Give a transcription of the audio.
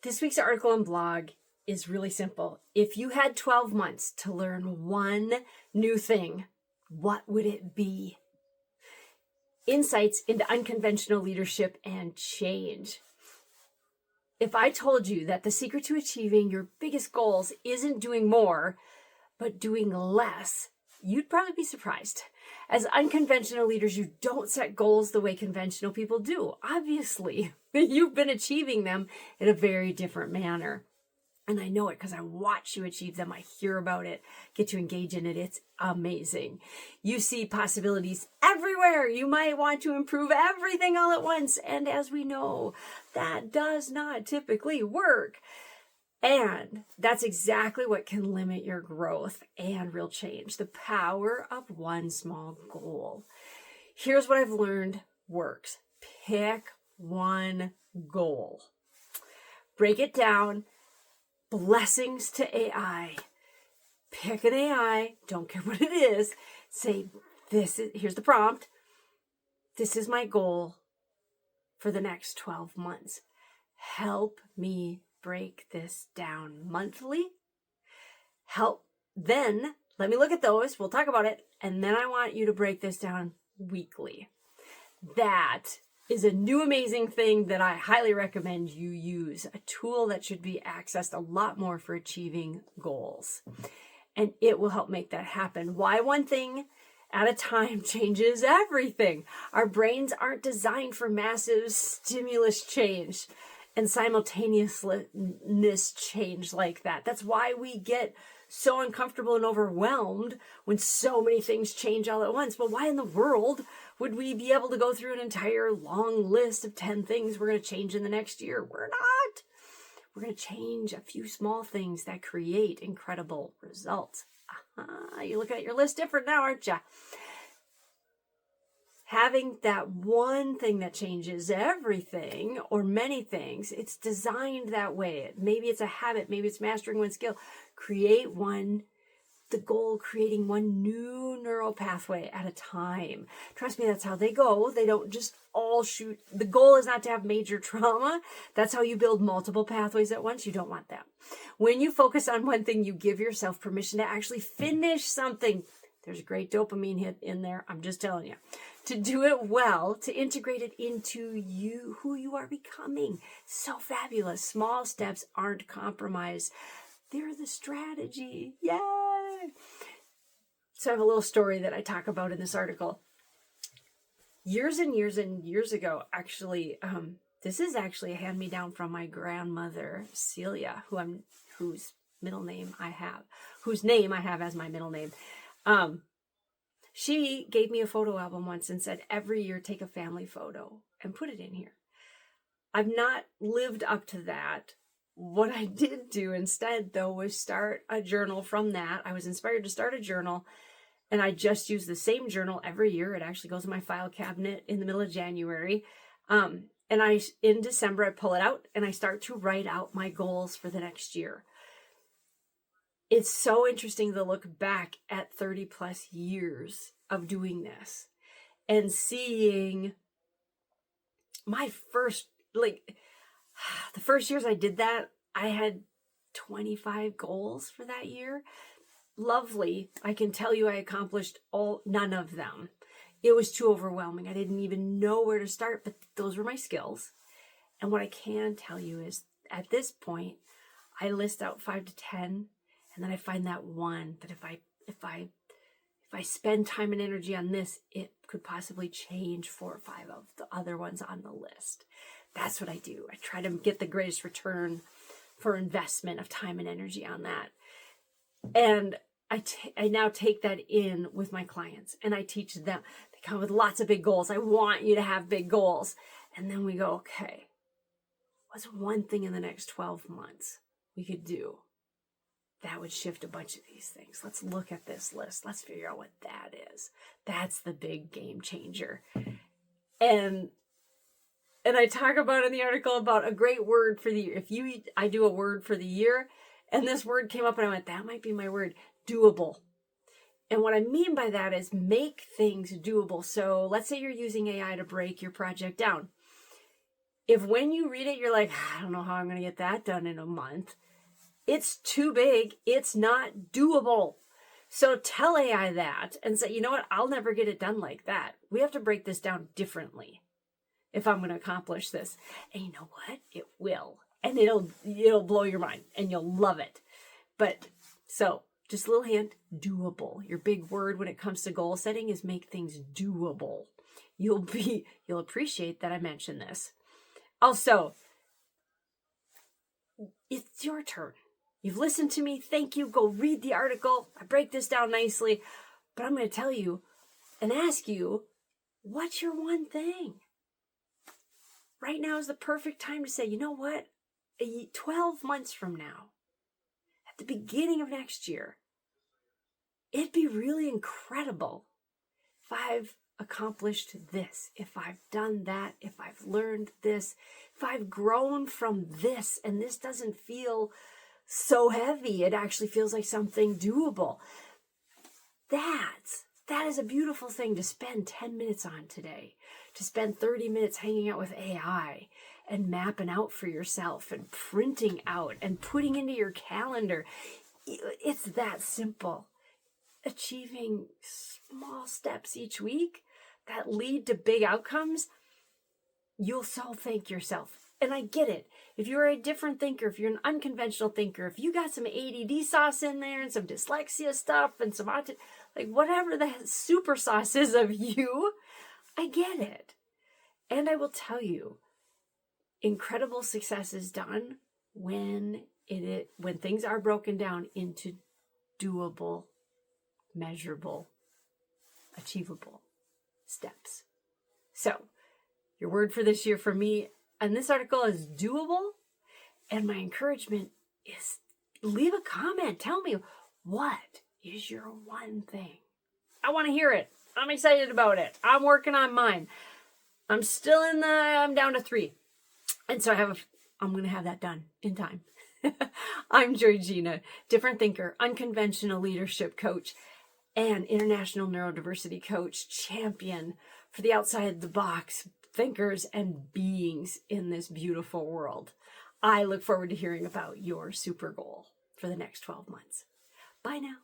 This week's article and blog is really simple. If you had 12 months to learn one new thing, what would it be? Insights into unconventional leadership and change. If I told you that the secret to achieving your biggest goals isn't doing more, but doing less, you'd probably be surprised. As unconventional leaders, you don't set goals the way conventional people do. Obviously, you've been achieving them in a very different manner. And I know it because I watch you achieve them. I hear about it, get to engage in it. It's amazing. You see possibilities everywhere. You might want to improve everything all at once. And as we know, that does not typically work. And that's exactly what can limit your growth and real change. The power of one small goal. Here's what I've learned works. Pick one goal. Break it down. Blessings to AI. Pick an AI. Don't care what it is. Say, here's the prompt. This is my goal for the next 12 months. Help me break this down monthly. Then let me look at those. We'll talk about it. And then I want you to break this down weekly. That is a new amazing thing that I highly recommend you use. A tool that should be accessed a lot more for achieving goals. And it will help make that happen. Why one thing at a time changes everything. Our brains aren't designed for massive stimulus change and simultaneousness change like that. That's why we get so uncomfortable and overwhelmed when so many things change all at once. But why in the world would we be able to go through an entire long list of 10 things we're going to change in the next year? We're not. We're going to change a few small things that create incredible results. You're looking at your list different now, aren't you? Having that one thing that changes everything or many things, it's designed that way. Maybe it's a habit, maybe it's mastering one skill. Create one, the goal, creating one new neural pathway at a time. Trust me, that's how they go. They don't just all shoot. The goal is not to have major trauma. That's how you build multiple pathways at once. You don't want that. When you focus on one thing, you give yourself permission to actually finish something. There's a great dopamine hit in there. I'm just telling you. To do it well, to integrate it into you, who you are becoming. So fabulous. Small steps aren't compromise. They're the strategy. Yay! So I have a little story that I talk about in this article. Years and years and years ago, actually, this is actually a hand-me-down from my grandmother, Celia, whose name I have as my middle name. She gave me a photo album once and said, every year take a family photo and put it in here. I've not lived up to that. What I did do instead, though, was start a journal from that. I was inspired to start a journal, and I just use the same journal every year. It actually goes in my file cabinet in the middle of January. And in December, I pull it out and I start to write out my goals for the next year. It's so interesting to look back at 30 plus years of doing this and seeing my the first years I did that, I had 25 goals for that year. Lovely. I can tell you I accomplished none of them. It was too overwhelming. I didn't even know where to start, but those were my skills. And what I can tell you is at this point, I list out 5 to 10. And then I find that one that if I spend time and energy on this, it could possibly change 4 or 5 of the other ones on the list. That's what I do. I try to get the greatest return for investment of time and energy on that. And I now take that in with my clients and I teach them. They come with lots of big goals. I want you to have big goals. And then we go, okay, what's one thing in the next 12 months we could do that would shift a bunch of these things? Let's look at this list. Let's figure out what that is. That's the big game changer. And I talk about in the article about a great word for the year. I do a word for the year, and this word came up and I went, that might be my word, doable. And what I mean by that is make things doable. So let's say you're using AI to break your project down. If when you read it, you're like, I don't know how I'm going to get that done in a month, it's too big. It's not doable. So tell AI that and say, you know what? I'll never get it done like that. We have to break this down differently if I'm going to accomplish this. And you know what? It will. And it'll blow your mind and you'll love it. But so just a little hint, doable. Your big word when it comes to goal setting is make things doable. You'll appreciate that I mentioned this. Also, it's your turn. You've listened to me. Thank you. Go read the article. I break this down nicely. But I'm going to tell you and ask you, what's your one thing? Right now is the perfect time to say, you know what? 12 months from now, at the beginning of next year, it'd be really incredible if I've accomplished this, if I've done that, if I've learned this, if I've grown from this, and this doesn't feel so heavy, it actually feels like something doable. That is a beautiful thing to spend 10 minutes on today, to spend 30 minutes hanging out with AI and mapping out for yourself and printing out and putting into your calendar. It's that simple. Achieving small steps each week that lead to big outcomes, you'll so thank yourself. And I get it. If you're a different thinker, if you're an unconventional thinker, if you got some ADD sauce in there and some dyslexia stuff and some like whatever the super sauce is of you, I get it. And I will tell you, incredible success is done when things are broken down into doable, measurable, achievable steps. So, your word for this year for me and this article is doable. And my encouragement is leave a comment. Tell me, what is your one thing? I want to hear it. I'm excited about it. I'm working on mine. I'm down to 3. And so I'm going to have that done in time. I'm JoyGenea, different thinker, unconventional leadership coach, and international neurodiversity coach, champion for the outside the box thinkers and beings in this beautiful world. I look forward to hearing about your super goal for the next 12 months. Bye now.